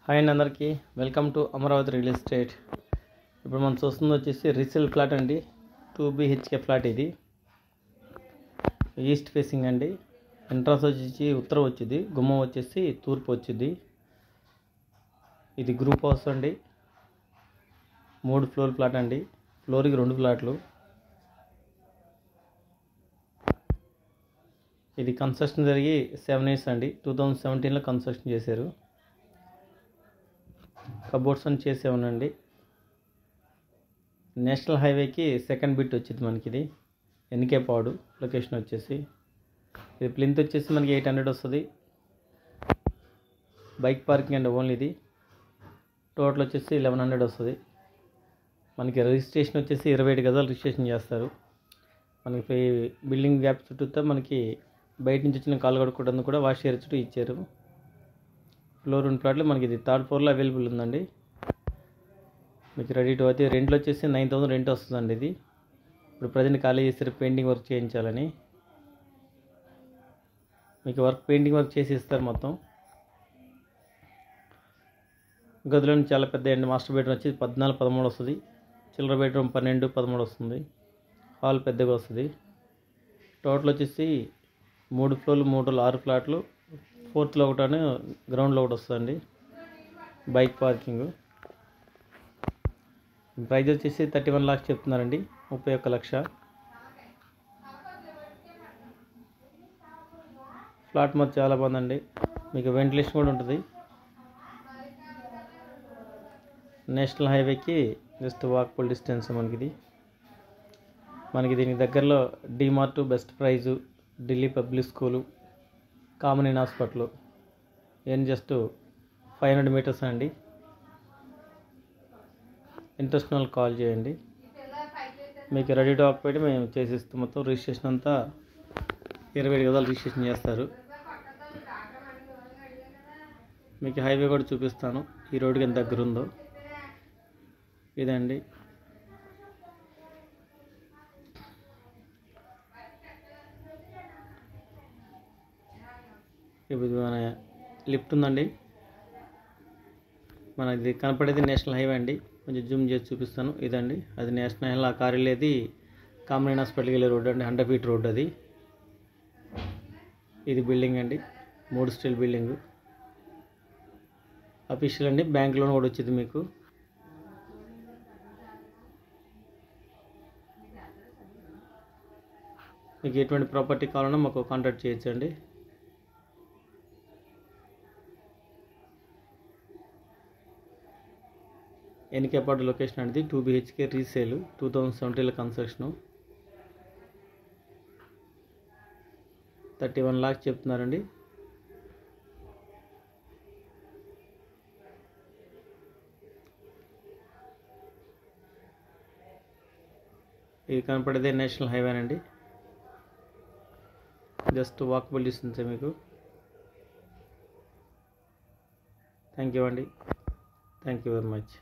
Hi అండి అందరికీ welcome to Amaravati real estate. ఇప్పుడు మనం చూస్తుంది వచ్చేసి రీసేల్ ఫ్లాట్ అండి. 2 BHK ఫ్లాట్. ఇది ఈస్ట్ ఫేసింగ్ అండి. ఎంట్రన్స్ వచ్చేసి ఉత్తరం వచ్చింది, గుమ్మం వచ్చేసి తూర్పు వచ్చింది. ఇది గ్రూప్ హౌస్ అండి. 3 ఫ్లోర్ ఫ్లాట్ అండి. ఫ్లోర్కి 2 ఫ్లాట్లు. ఇది కన్స్ట్రక్షన్ జరిగి 7 years అండి. 2017లో కన్స్ట్రక్షన్ చేశారు. కబోర్డ్స్ అని చేసే ఉండండి. నేషనల్ హైవేకి సెకండ్ బిట్ వచ్చింది మనకి. ఇది ఎన్కే పాడు లొకేషన్ వచ్చేసి. ఇది ప్లింత్ వచ్చేసి మనకి 800 వస్తుంది. బైక్ పార్కింగ్ అండి ఓన్లీ. ఇది టోటల్ వచ్చేసి 1100 వస్తుంది. మనకి రిజిస్ట్రేషన్ వచ్చేసి 27 గజాలు రిజిస్ట్రేషన్ చేస్తారు. మనకి బిల్డింగ్ గ్యాప్ చుట్టూతో మనకి బయట నుంచి వచ్చిన కాలు కడుక్కోవడానికి కూడా వాష్ ఏరియా చుట్టూ ఇచ్చారు. ఫ్లోర్ 2 ఫ్లాట్లు మనకి. ఇది 3rd floorలో అవైలబుల్ ఉందండి. మీకు రెడీ టు అయితే రెంట్లో వచ్చేసి 9000 రెంట్ వస్తుందండి. ఇది ఇప్పుడు ప్రజెంట్ ఖాళీ చేస్తారు పెయింటింగ్ వర్క్ చేయించాలని. మీకు పెయింటింగ్ వర్క్ చేసి ఇస్తారు మొత్తం. గదిలో చాలా పెద్ద అండి. మాస్టర్ బెడ్రూమ్ వచ్చి 14-13 వస్తుంది. చిల్లర బెడ్రూమ్ 12-13 వస్తుంది. హాల్ పెద్దగా వస్తుంది. టోటల్ వచ్చేసి 3 ఫ్లోర్లు 3 రోజులు 6 ఫ్లాట్లు. 4th ఒకటి గ్రౌండ్లో ఒకటి వస్తుందండి. Bike parking. ప్రైజ్ వచ్చేసి 31 lakhs చెప్తున్నారండి. 31 లక్ష. ఫ్లాట్ మొత్తం చాలా బాగుందండి. మీకు వెంటిలేషన్ కూడా ఉంటుంది. నేషనల్ హైవేకి జస్ట్ వాకబుల్ డిస్టెన్స్ మనకి దీనికి దగ్గరలో DMart, best price, Delhi public school, common hospital ఇవన్నీ జస్ట్ 500 meters అండి. ఇంట్రెస్ట్ ఉన్న వాళ్ళు కాల్ చేయండి. మీకు రెడీ టు ఆక్యుపై మేము చేసిస్తాం. మొత్తం రిజిస్ట్రేషన్ అంతా 27 గజాలు రిజిస్ట్రేషన్ చేస్తారు. మీకు హైవే కూడా చూపిస్తాను, ఈ రోడ్డుకి ఎంత దగ్గర ఉందో. ఇదండి. ఇప్పుడు మన లిఫ్ట్ ఉందండి. మనది కనపడేది నేషనల్ హైవే అండి. కొంచెం జూమ్ చేసి చూపిస్తాను. ఇదండి అది నేషనల్ హైవే. ఆ కార్ వెళ్ళేది కామన్ హాస్పిటల్కి వెళ్ళే రోడ్ అండి. 100 feet రోడ్ అది. ఇది బిల్డింగ్ అండి. 3 స్టైల్ బిల్డింగ్. అఫీషియల్ అండి. బ్యాంక్ లోన్ కూడా వచ్చింది మీకు. మీకు ఎటువంటి ప్రాపర్టీ కావాలన్నా మాకు కాంటాక్ట్ చేయొచ్చండి. ఎన్కే పాడు లొకేషన్ అనేది 2 BHK రీసేల్. 2017లో కన్స్ట్రక్షన్. 31 lakhs చెప్తున్నారండి. ఇది కనపడేదే నేషనల్ హైవే అండి. జస్ట్ వాకబుల్ డిస్టెన్స్ మీకు. థ్యాంక్ యూ అండి. Thank you very much.